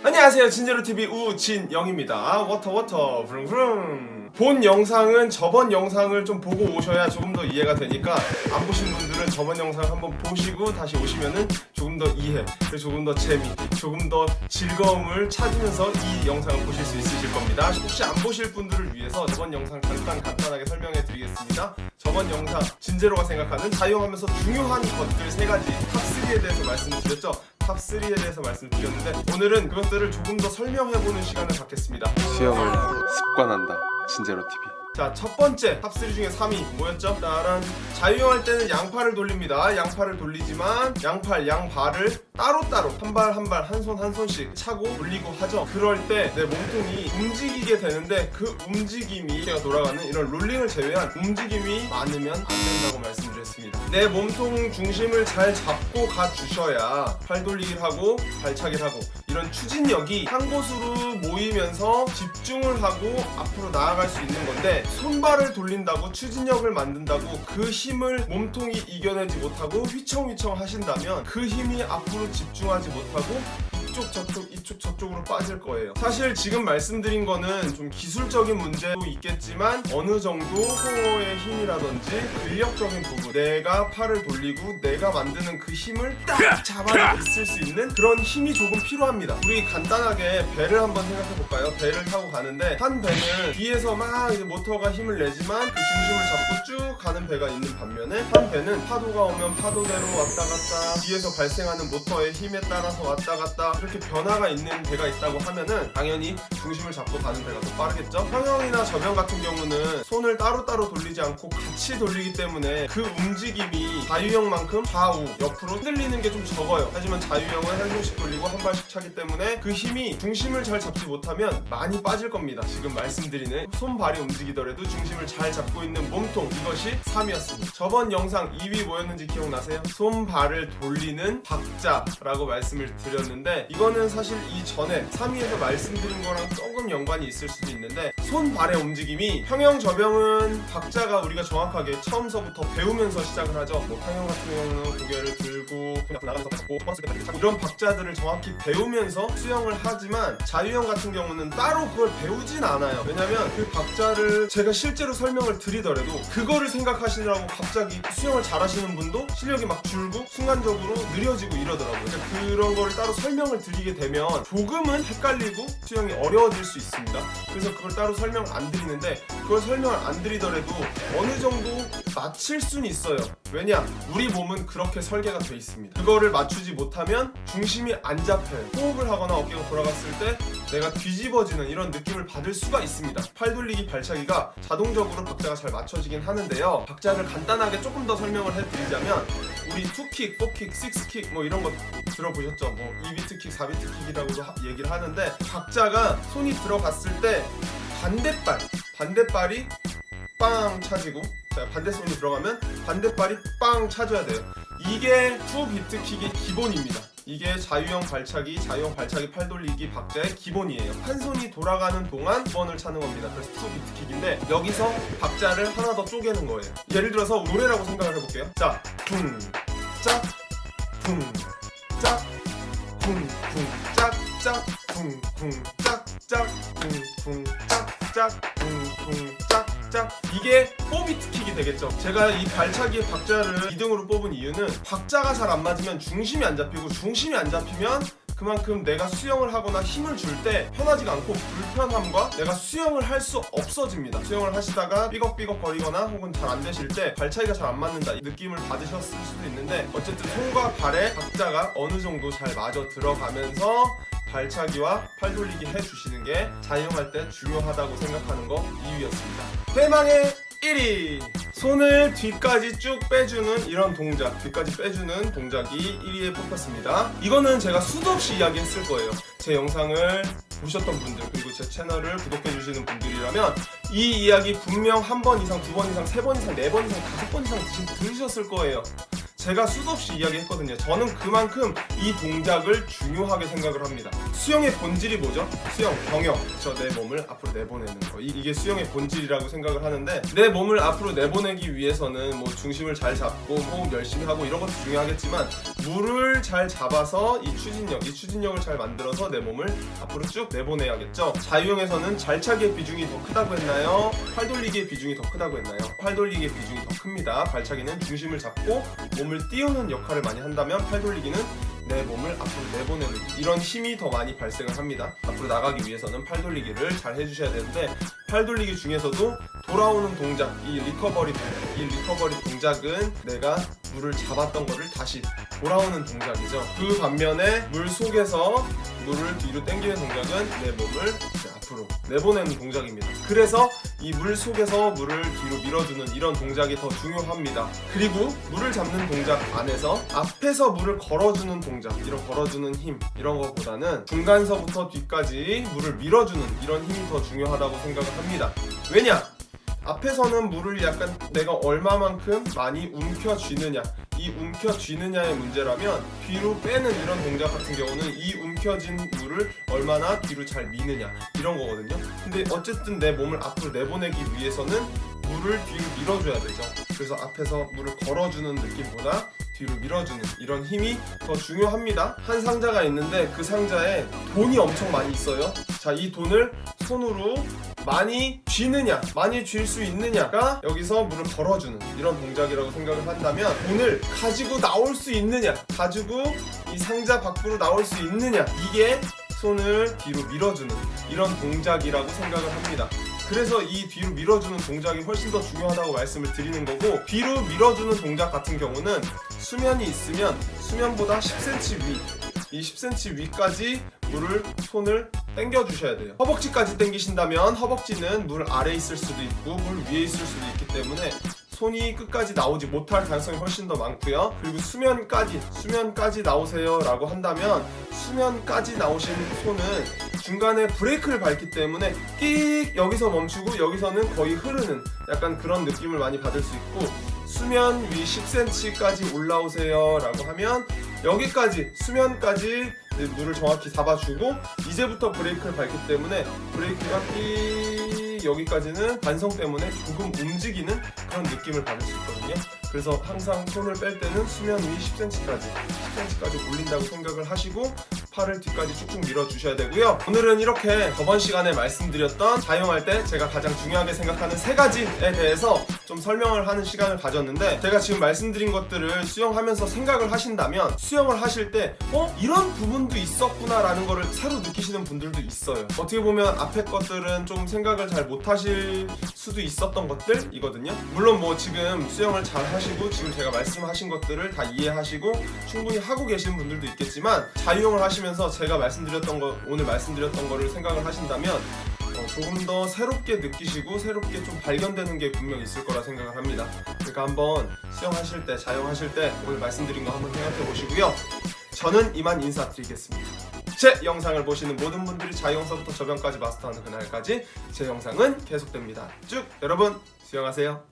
안녕하세요, 진제로TV 우진영입니다. 워터 브릉브릉. 본 영상은 저번 영상을 좀 보고 오셔야 조금 더 이해가 되니까 안 보신 분들은 저번 영상 한번 보시고 다시 오시면은 조금 더 이해, 그리고 조금 더 재미, 조금 더 즐거움을 찾으면서 이 영상을 보실 수 있으실 겁니다. 혹시 안 보실 분들을 위해서 저번 영상 간단하게 설명해 드리겠습니다. 저번 영상 진제로가 생각하는 자유하면서 중요한 것들 3가지 탑3에 대해서 말씀드렸죠. 탑3에 대해서 말씀드렸는데 오늘은 그것들을 조금 더 설명해보는 시간을 갖겠습니다. 수영을 습관한다. 진제로 TV. 자, 첫 번째 탑3 중에 3위 뭐였죠? 따란, 자유형할 때는 양팔을 돌립니다. 양팔을 돌리지만 양발을 따로따로 한 발 한 손씩 차고 돌리고 하죠. 그럴 때 내 몸통이 움직이게 되는데 그 움직임이 제가 돌아가는 이런 롤링을 제외한 움직임이 많으면 안 된다고 말씀드렸습니다. 내 몸통 중심을 잘 잡고 가주셔야 팔 돌리기를 하고 발차기를 하고 이런 추진력이 한 곳으로 모이면서 집중을 하고 앞으로 나아갈 수 있는 건데, 손발을 돌린다고 추진력을 만든다고 그 힘을 몸통이 이겨내지 못하고 휘청휘청 하신다면 그 힘이 앞으로 집중하지 못하고 이쪽 저쪽으로 빠질 거예요. 사실 지금 말씀드린 거는 좀 기술적인 문제도 있겠지만 어느 정도 코어의 힘이라든지 근력적인 부분, 내가 팔을 돌리고 내가 만드는 그 힘을 딱 잡아 있을 수 있는 그런 힘이 조금 필요합니다. 우리 간단하게 배를 한번 생각해 볼까요? 배를 타고 가는데 한 배는 뒤에서 막 이제 모터가 힘을 내지만 그 중심을 잡고 쭉 가는 배가 있는 반면에 한 배는 파도가 오면 파도대로 왔다 갔다 뒤에서 발생하는 모터의 힘에 따라서 왔다 갔다 이렇게 변화가 있는 배가 있다고 하면은 당연히 중심을 잡고 가는 배가 더 빠르겠죠? 평형이나 저병 같은 경우는 손을 따로따로 돌리지 않고 같이 돌리기 때문에 그 움직임이 자유형만큼 좌우, 옆으로 흔들리는 게 좀 적어요. 하지만 자유형은 한 손씩 돌리고 한 발씩 차기 때문에 그 힘이 중심을 잘 잡지 못하면 많이 빠질 겁니다. 지금 말씀드리는 손발이 움직이더라도 중심을 잘 잡고 있는 몸통, 이것이 3위였습니다. 저번 영상 2위 뭐였는지 기억나세요? 손발을 돌리는 박자라고 말씀을 드렸는데, 이거는 사실 이전에 3위에서 말씀드린 거랑 조금 연관이 있을 수도 있는데, 손발의 움직임이 평형 저병은 박자가 우리가 정확하게 처음서부터 배우면서 시작을 하죠. 뭐 평형 같은 경우는 고개를 들고 그냥 나가면서 잡고 뻗었을 때 차고 이런 박자들을 정확히 배우면서 수영을 하지만 자유형 같은 경우는 따로 그걸 배우진 않아요. 왜냐면 그 박자를 제가 실제로 설명을 드리더라도 그거를 생각하시느라고 갑자기 수영을 잘하시는 분도 실력이 막 줄고 순간적으로 느려지고 이러더라고요. 그러니까 그런 거를 따로 설명을 드리게 되면 조금은 헷갈리고 수영이 어려워질 수 있습니다. 그래서 그걸 따로 설명을 안 드리는데, 그걸 설명을 안 드리더라도 어느 정도 맞힐 수는 있어요. 왜냐? 우리 몸은 그렇게 설계가 돼 있습니다. 그거를 맞추지 못하면 중심이 안 잡혀요. 호흡을 하거나 어깨가 돌아갔을 때 내가 뒤집어지는 이런 느낌을 받을 수가 있습니다. 팔 돌리기, 발차기가 자동적으로 박자가 잘 맞춰지긴 하는데요. 박자를 간단하게 조금 더 설명을 해드리자면, 우리 2킥, 4킥, 6킥 뭐 이런 거 들어보셨죠? 뭐 2비트 킥, 4비트 킥이라고도 얘기를 하는데, 박자가 손이 들어갔을 때 반대발이 빵 차지고, 자, 반대 손이 들어가면 반대발이 빵 차줘야 돼요. 이게 2비트 킥의 기본입니다. 이게 자유형 발차기 팔 돌리기 박자의 기본이에요. 한 손이 돌아가는 동안 2번을 차는 겁니다. 그래서 2비트 킥인데, 여기서 박자를 하나 더 쪼개는 거예요. 예를 들어서 노래라고 생각을 해볼게요. 자, 쿵, 짝, 쿵, 짝, 쿵, 쿵, 짝, 짝, 쿵, 쿵, 짝, 짝, 쿵, 쿵, 짝, 짝, 쿵, 쿵, 짝, 짝. 이게 4비트 킥이 되겠죠. 제가 이 발차기의 박자를 2등으로 뽑은 이유는 박자가 잘 안 맞으면 중심이 안 잡히고, 중심이 안 잡히면 그만큼 내가 수영을 하거나 힘을 줄 때 편하지가 않고 불편함과 내가 수영을 할 수 없어집니다. 수영을 하시다가 삐걱삐걱 거리거나 혹은 잘 안 되실 때 발차기가 잘 안 맞는다 이 느낌을 받으셨을 수도 있는데, 어쨌든 손과 발의 박자가 어느 정도 잘 맞아 들어가면서 발차기와 팔 돌리기 해주시는 게 자유형할 때 중요하다고 생각하는 거 2위였습니다. 대망의 1위! 손을 뒤까지 쭉 빼주는 이런 동작, 뒤까지 빼주는 동작이 1위에 뽑혔습니다. 이거는 제가 수도 없이 이야기했을 거예요. 제 영상을 보셨던 분들, 그리고 제 채널을 구독해주시는 분들이라면 이 이야기 분명 1번 이상, 2번 이상, 3번 이상, 4번 이상, 5번 이상 들으셨을 거예요. 제가 수도 없이 이야기했거든요. 저는 그만큼 이 동작을 중요하게 생각을 합니다. 수영의 본질이 뭐죠? 수영, 경영. 내 몸을 앞으로 내보내는 거. 이게 수영의 본질이라고 생각을 하는데, 내 몸을 앞으로 내보내기 위해서는 뭐 중심을 잘 잡고 호흡 열심히 하고 이런 것도 중요하겠지만, 물을 잘 잡아서 이 추진력을 잘 만들어서 내 몸을 앞으로 쭉 내보내야겠죠. 자유형에서는 발차기의 비중이 더 크다고 했나요? 팔 돌리기의 비중이 더 크다고 했나요? 팔 돌리기의 비중이 더 큽니다. 발차기는 중심을 잡고 몸을 띄우는 역할을 많이 한다면, 팔 돌리기는 내 몸을 앞으로 내보내는 이런 힘이 더 많이 발생을 합니다. 앞으로 나가기 위해서는 팔 돌리기를 잘 해주셔야 되는데, 팔 돌리기 중에서도 돌아오는 동작, 이 리커버리 동작은 내가 물을 잡았던 거를 다시 돌아오는 동작이죠. 그 반면에 물 속에서 물을 뒤로 당기는 동작은 내 몸을 앞으로 내보내는 동작입니다. 그래서 이 물 속에서 물을 뒤로 밀어주는 이런 동작이 더 중요합니다. 그리고 물을 잡는 동작 안에서 앞에서 물을 걸어주는 동작, 이런 걸어주는 힘, 이런 것보다는 중간서부터 뒤까지 물을 밀어주는 이런 힘이 더 중요하다고 생각을 합니다. 왜냐? 앞에서는 물을 약간 내가 얼마만큼 많이 움켜쥐느냐, 이 움켜쥐느냐의 문제라면, 뒤로 빼는 이런 동작 같은 경우는 이 움켜진 물을 얼마나 뒤로 잘 미느냐, 이런 거거든요. 근데 어쨌든 내 몸을 앞으로 내보내기 위해서는 물을 뒤로 밀어줘야 되죠. 그래서 앞에서 물을 걸어주는 느낌보다 뒤로 밀어주는 이런 힘이 더 중요합니다. 한 상자가 있는데 그 상자에 돈이 엄청 많이 있어요. 자, 이 돈을 손으로 많이 쥐느냐, 많이 쥘 수 있느냐가 여기서 물을 걸어주는 이런 동작이라고 생각을 한다면, 돈을 가지고 나올 수 있느냐, 가지고 이 상자 밖으로 나올 수 있느냐, 이게 손을 뒤로 밀어주는 이런 동작이라고 생각을 합니다. 그래서 이 뒤로 밀어주는 동작이 훨씬 더 중요하다고 말씀을 드리는 거고, 뒤로 밀어주는 동작 같은 경우는 수면이 있으면 수면보다 10cm 위, 이 10cm 위까지 손을 당겨 주셔야 돼요. 허벅지까지 당기신다면 허벅지는 물 아래에 있을 수도 있고 물 위에 있을 수도 있기 때문에 손이 끝까지 나오지 못할 가능성이 훨씬 더 많고요. 그리고 수면까지 나오세요 라고 한다면, 수면까지 나오신 손은 중간에 브레이크를 밟기 때문에 끽 여기서 멈추고 여기서는 거의 흐르는 약간 그런 느낌을 많이 받을 수 있고, 수면 위 10cm까지 올라오세요 라고 하면 여기까지 수면까지 물을 정확히 잡아주고, 이제부터 브레이크를 밟기 때문에 브레이크가 끼 여기까지는 반성 때문에 조금 움직이는 그런 느낌을 받을 수 있거든요. 그래서 항상 손을 뺄 때는 수면 위 10cm까지 올린다고 생각을 하시고 팔을 뒤까지 쭉쭉 밀어주셔야 되고요. 오늘은 이렇게 저번 시간에 말씀드렸던 자유형할 때 제가 가장 중요하게 생각하는 3가지에 대해서 좀 설명을 하는 시간을 가졌는데, 제가 지금 말씀드린 것들을 수영하면서 생각을 하신다면 수영을 하실 때 이런 부분도 있었구나 라는 거를 새로 느끼시는 분들도 있어요. 어떻게 보면 앞에 것들은 좀 생각을 잘 못하실 수도 있었던 것들이거든요. 물론 뭐 지금 수영을 잘 하시고 지금 제가 말씀하신 것들을 다 이해하시고 충분히 하고 계신 분들도 있겠지만, 자유형을 하시면서 제가 오늘 말씀드렸던 거를 생각을 하신다면 조금 더 새롭게 느끼시고 새롭게 좀 발견되는 게 분명 있을 거라 생각을 합니다. 그러니까 한번 수영하실 때, 자유형하실 때 오늘 말씀드린 거 한번 생각해 보시고요. 저는 이만 인사드리겠습니다. 제 영상을 보시는 모든 분들이 자유형서부터 저변까지 마스터하는 그날까지 제 영상은 계속됩니다. 쭉 여러분 수영하세요.